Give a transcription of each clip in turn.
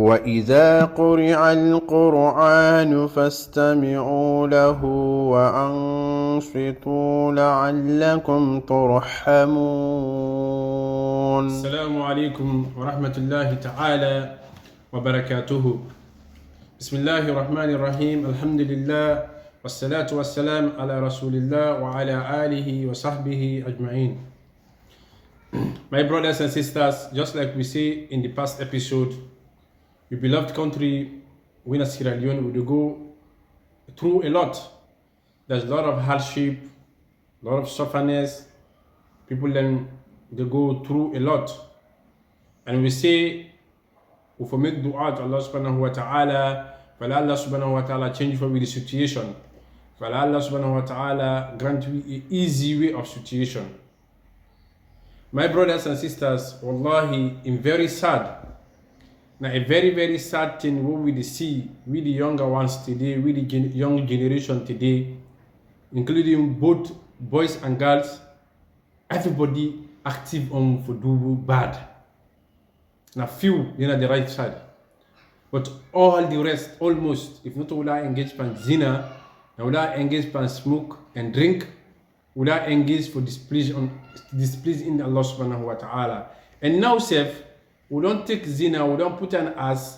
وإذا قرئ القرآن فاستمعوا له وأنصتوا لعلكم ترحمون. السلام عليكم ورحمة الله تعالى وبركاته. بسم الله الرحمن الرحيم. الحمد لله والصلاة والسلام على رسول الله وعلى آله وصحبه أجمعين. My brothers and sisters, just like we say in the past episode, your beloved country, we in Sierra Leone, we go through a lot. There's a lot of hardship, a lot of sufferness. People then they go through a lot. And we say, if we make dua to Allah subhanahu wa ta'ala, for Allah subhanahu wa ta'ala change for the situation. For Allah subhanahu wa ta'ala grant you an easy way of situation. My brothers and sisters, wallahi, in very sad. Now a very, very sad thing what we see with the younger ones today, with the young generation today, including both boys and girls, everybody active on for do bad. Now few, you know, the right side. But all the rest, almost, if not will I engage in zina, and will I engage in smoke and drink, will I engage for displeasing Allah subhanahu wa ta'ala. And now, Seth, we don't take zina, we don't put an as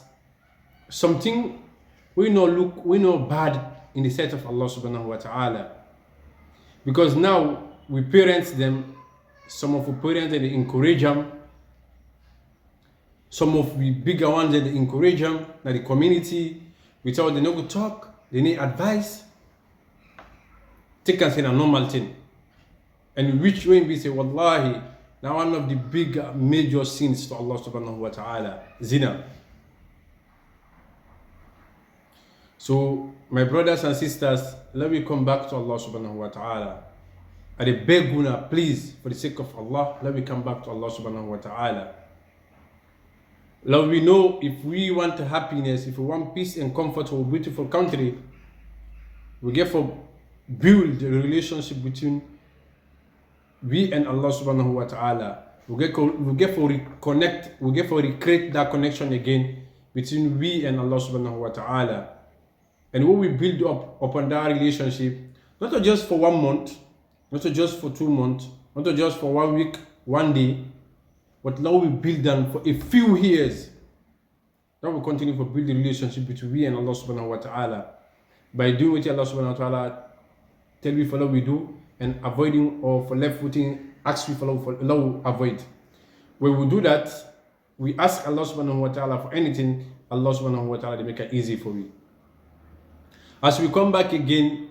something we know bad in the sight of Allah subhanahu wa ta'ala. Because now we parents them, some of the parents they encourage them, some of the bigger ones they encourage them, now the community, without they know go talk, they need advice. Take us in a normal thing. And which way we say, wallahi, now one of the big major sins to Allah subhanahu wa ta'ala, zina. So, my brothers and sisters, let me come back to Allah subhanahu wa ta'ala. I beg you, please, for the sake of Allah, let me come back to Allah subhanahu wa ta'ala. Now we know if we want happiness, if we want peace and comfort for a beautiful country, we get for build a relationship between we and Allah subhanahu wa ta'ala. We get for reconnect, we get for recreate that connection again between we and Allah subhanahu wa ta'ala. And when we build up upon that relationship, not just for 1 month, not just for 2 months, not just for 1 week, 1 day, but now we build them for a few years. Now we continue to build the relationship between we and Allah subhanahu wa ta'ala by doing what Allah subhanahu wa ta'ala tell we follow we do, and avoiding or for left footing ask we follow for allow avoid. When we do that, we ask Allah subhanahu wa ta'ala for anything, Allah subhanahu wa ta'ala they make it easy for we. As we come back again,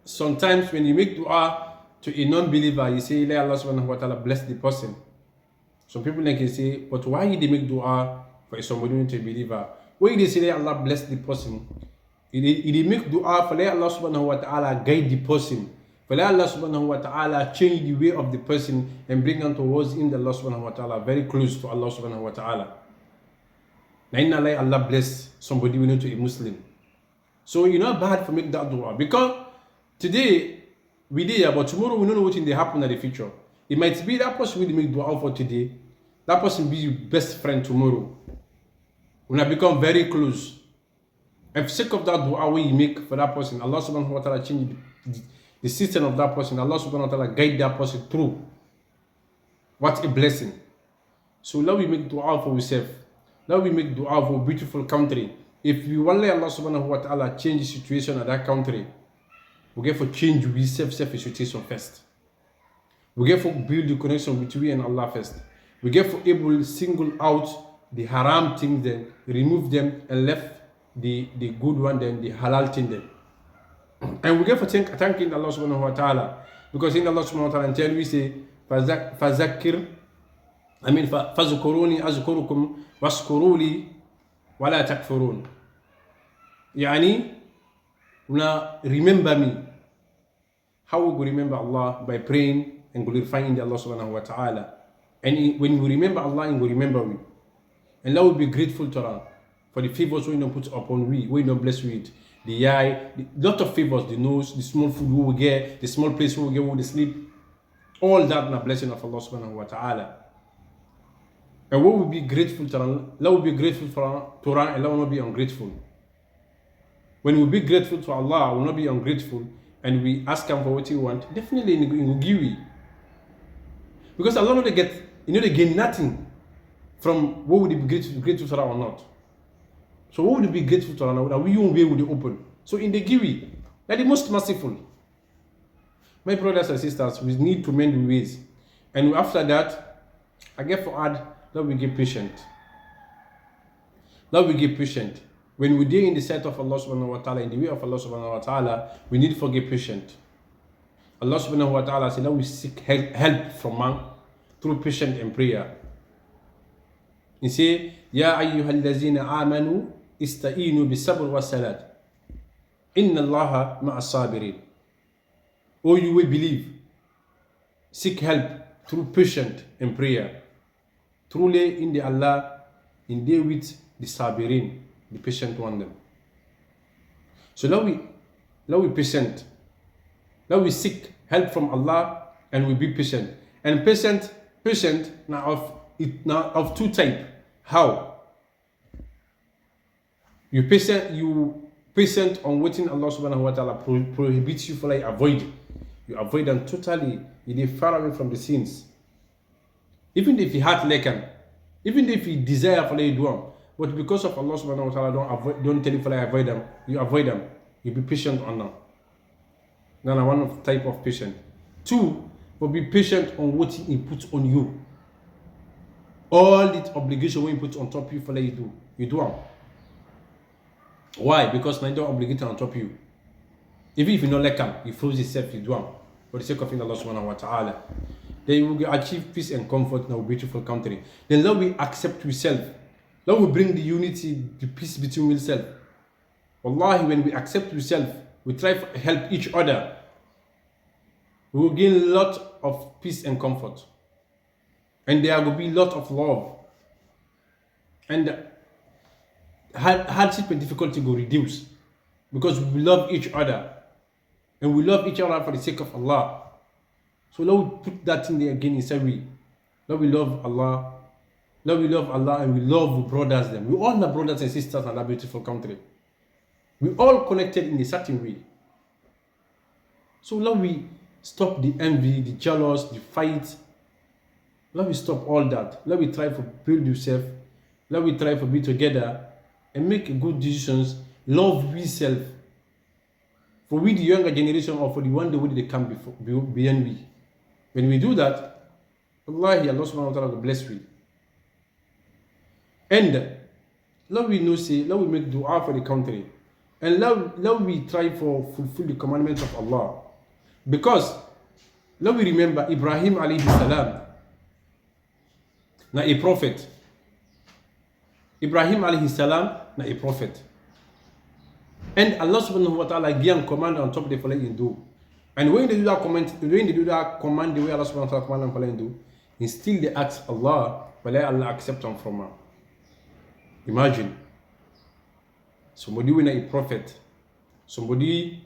sometimes when you make dua to a non-believer, you say let Allah subhanahu wa ta'ala bless the person. Some people like you say, but why they make dua for somebody to a believer? Why they say let Allah bless the person? They make dua for let Allah subhanahu wa ta'ala guide the person. For let Allah subhanahu wa ta'ala change the way of the person and bring them towards him, Allah subhanahu wa ta'ala, very close to Allah subhanahu wa ta'ala. Now let Allah bless somebody we know to a Muslim. So you're not bad for make that dua. Because today we did, but tomorrow we don't know what will happen in the future. It might be that person will make dua for today. That person be your best friend tomorrow. When I become very close. And for sake of that dua we make for that person, Allah subhanahu wa ta'ala change the system of that person. Allah subhanahu wa ta'ala guide that person through. What a blessing. So now we make dua for ourselves. Now we make dua for a beautiful country. If we want Allah subhanahu wa ta'ala change the situation of that country, we get for change we self-situation first. We get for build the connection between we and Allah first. We get for able to single out the haram things, then remove them and left the good one, then the halal thing then. And we get for thanking Allah subhanahu wa ta'ala. Because in Allah subhanahu wa ta'ala tell we say fazakir, fazukuruni azkurukum waskuruli wala takfurun. Yani, remember me. How we go remember Allah? By praying and glorifying Allah subhanahu wa ta'ala. And when we remember Allah, we remember we. And Allah will be grateful to Allah for the favors we don't put upon we don't bless with. The eye, lot of favors, the nose, the small food we will get, the small place we will get, we will sleep. All that in a blessing of Allah subhanahu wa ta'ala. And what will be grateful to Allah? Allah will be grateful for Quran, Allah will not be ungrateful. When we be grateful to Allah, will not be ungrateful, and we ask Him for what we want, definitely He will give you. Because Allah know they gain nothing from what would be grateful to Allah or not. So what would be grateful to Allah? That we won't be able to open. So in the giwi, they are the most merciful. My brothers and sisters, we need to mend the ways. And after that, I get for add, that we get patient. That we get patient. When we deal in the sight of Allah subhanahu wa ta'ala, in the way of Allah subhanahu wa ta'ala, we need to get patient. Allah subhanahu wa ta'ala said that we seek help from man through patience and prayer. He say, Ya ayyuhallazina amanu ista'inu bisabr wa salat. Inna Allaha ma'as sabirin. O you will believe, seek help through patience and prayer. Truly in the Allah, in there with the sabirin, the patient one them. So now we patient. Now we seek help from Allah and we be patient. And patient now of two type. How? You patient on waiting Allah subhanahu wa ta'ala prohibits you for like avoid. You avoid them totally. You far away from the sins. Even if you heart lekan, even if you desire for like do them, but because of Allah subhanahu wa ta'ala don't tell you for like avoid them, you avoid them. You be patient on them. Now one of type of patient. Two, but be patient on what He puts on you. All the obligation when He puts on top of you for like you do them. Why? Because neither obligated on top of you. Even if you don't like Him, you force yourself, you do them. For the sake of Allah subhanahu wa ta'ala. Then you will achieve peace and comfort in our beautiful country. Then let we accept yourself. Let we bring the unity, the peace between yourself. Wallahi, when we accept yourself, we try to help each other, we will gain a lot of peace and comfort. And there will be a lot of love. And hardship and difficulty will reduce. Because we love each other. And we love each other for the sake of Allah. So let we put that in there again inside we. Let we love Allah. Let we love Allah and we love brothers them. We all are brothers and sisters in that beautiful country. We all connected in a certain way. So let we stop the envy, the jealous, the fight. Let me stop all that. Let me try to build yourself. Let me try to be together and make good decisions. Love ourselves. For we the younger generation or for the one the way they come beyond we. When we do that, Allah subhanahu wa ta'ala will bless we. And let we know say, let we make dua for the country. And let we try for fulfill the commandments of Allah. Because let we remember Ibrahim alayhi salam, na a prophet. Ibrahim alayhi salam, na a prophet. And Allah subhanahu wa ta'ala gave a command on top of the following do. And when they do that command, the way Allah subhanahu wa ta'ala command on following do, he still they ask Allah, but let Allah accept them from her. Imagine. Somebody when a prophet, somebody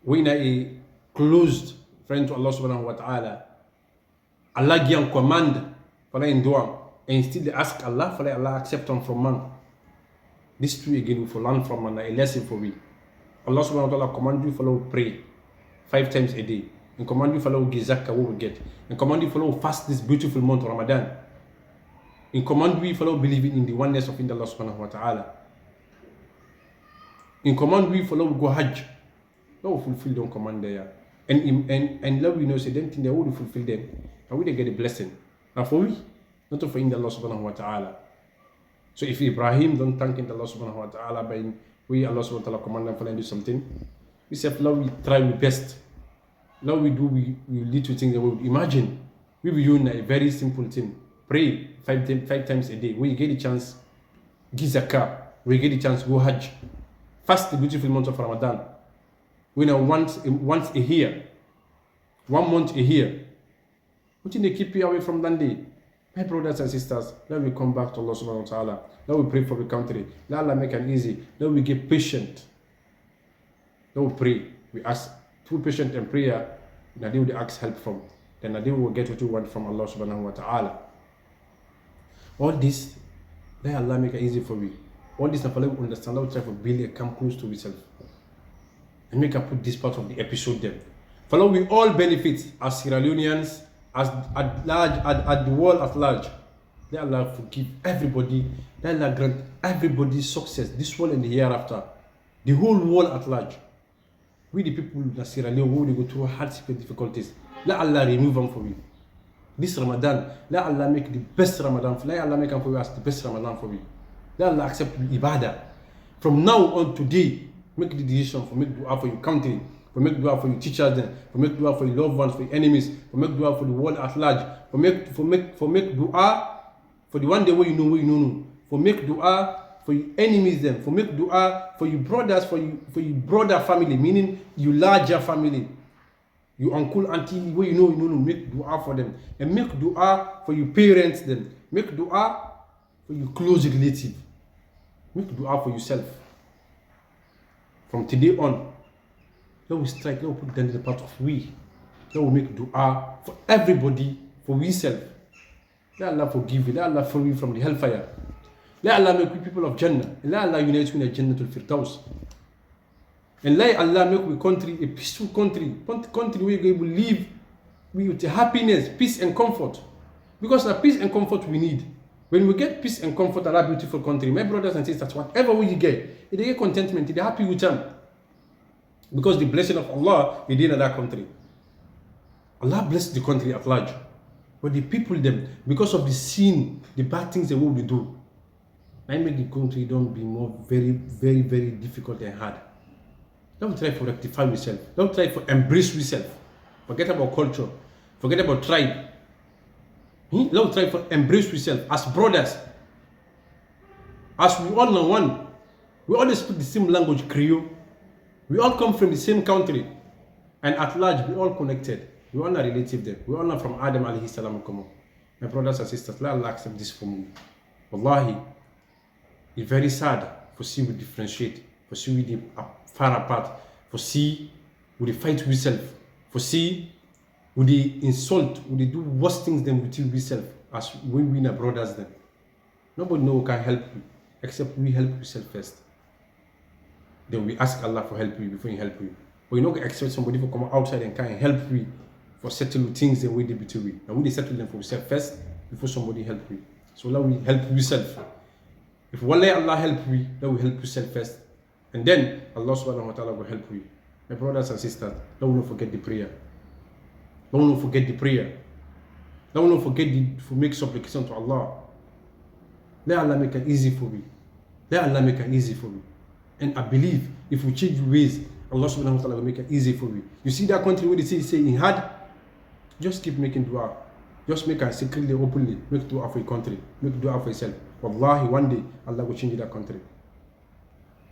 when a closed friend to Allah subhanahu wa ta'ala, Allah give a command for in dua, and still they ask Allah for Allah accept them from man. This two again we for learn from man, a lesson for we. Allah subhanahu wa ta'ala command you follow pray 5 times a day, and command you follow give zakah what we get, and command you follow fast this beautiful month Ramadan, and command we follow believing in the oneness of Allah subhanahu wa ta'ala. In command we follow go Hajj. No fulfill them command there. And love we know say them thing they will fulfill them. And we they get a blessing. And for we, not for in Allah subhanahu wa ta'ala. So if Ibrahim don't thank in Allah subhanahu wa ta'ala by we Allah subhanahu wa ta'ala command them for them do something, we say love we try we best. Love we do we lead to things that we would imagine. We will use a very simple thing. Pray 5 times a day. When you get a chance, give zakah. When you get a chance, go Hajj. Fast the beautiful month of Ramadan. We know once a year. 1 month a year. What did they keep you away from that day? My brothers and sisters, let me come back to Allah subhanahu wa ta'ala. Let we pray for the country. Let Allah make it easy. Let we get patient. Let we pray. We ask through patience and prayer, that they will ask help from. Then that they will get what you want from Allah subhanahu wa ta'ala. All this, let Allah make it easy for we. All this, let we understand, let we try to build a come close to ourselves. And make us put this part of the episode there. Follow we all benefit as Sierra Leoneans, as at large, at the world at large. Let Allah forgive everybody. Let Allah grant everybody success, this world and the hereafter. The whole world at large. We the people in Sierra Leone who go through hardship and difficulties. Let Allah remove them for you. This Ramadan, let Allah make the best Ramadan. Let Allah make them for you as the best Ramadan for you. Let Allah accept ibadah. From now on today, make the decision for make dua for your country, for make dua for your teachers, then for make dua for your loved ones, for your enemies, for make dua for the world at large, for make dua for the one day where you know, for make dua for your enemies, then for make dua for your brothers, for your brother family, meaning your larger family, your uncle, auntie, where you know, make dua for them, and make dua for your parents, then make dua for your close relative, make dua for yourself. From today on, let we strike, let we put down the part of we. Let we make dua for everybody, for we self. Let Allah forgive you, let Allah free you from the hellfire. Let Allah make we people of Jannah. And let Allah unite you in a Jannatul Firdaus. And let Allah make we country a peaceful country where we will live with happiness, peace and comfort. Because the peace and comfort we need. When we get peace and comfort in our beautiful country, my brothers and sisters, whatever we get, they get contentment, they're happy with them. Because the blessing of Allah is in that country. Allah bless the country at large. But the people, them, because of the sin, the bad things they will do, I make the country don't be more very, very, very difficult and hard. Don't try to rectify yourself. Don't try to embrace yourself. Forget about culture. Forget about tribe. Don't try to embrace yourself as brothers. As we all know one. We all speak the same language, Creole. We all come from the same country. And at large, we all connected. We all are relative there. We all are from Adam alayhi salam. My brothers and sisters, let Allah accept this from you. Wallahi, it's very sad for see we differentiate, for see we far apart, for see we fight with self, for see we insult, we do worse things than we with self, as we are brothers then. Nobody know can help you, except we help yourself first. Then we ask Allah for help you before He help you. But you don't expect somebody to come outside and can help you for settle things the way they between we. And we settle them for yourself first before somebody help you. So let we help yourself. If Allah help you, let we help yourself first. And then Allah subhanahu wa ta'ala will help you. My brothers and sisters, don't not forget the prayer. Don't not forget the prayer. Don't not forget to make supplication to Allah. Let Allah make it easy for you. Let Allah make it easy for you. And I believe if we change ways, Allah subhanahu wa ta'ala will make it easy for you. You see that country where they say in hard, just keep making dua. Just make it secretly, openly. Make dua for your country. Make dua for yourself. Wallahi, one day, Allah will change that country.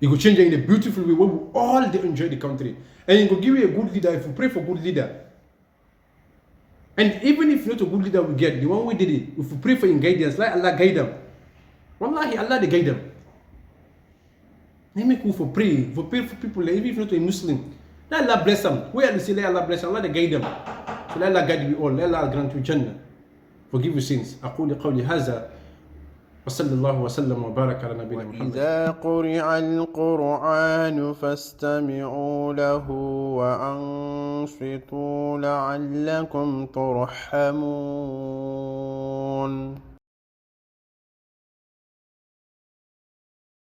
He will change it in a beautiful way where we all enjoy the country. And He will give you a good leader if you pray for good leader. And even if not a good leader we get, the one we did it, if we pray for His guidance, let Allah guide them. Wallahi, Allah they guide them. They make you for pray for people, even if not a Muslim. Let Allah bless them. Where they say let Allah bless them, Allah they guide them. So let Allah guide you all. Let Allah grant you Jannah. Forgive your sins. أقول قولي هذا وصلى الله وسلم وبارك على نبينا محمد. إذا قرئ القرآن فاستمعوا له وأنصتوا لعلكم ترحمون.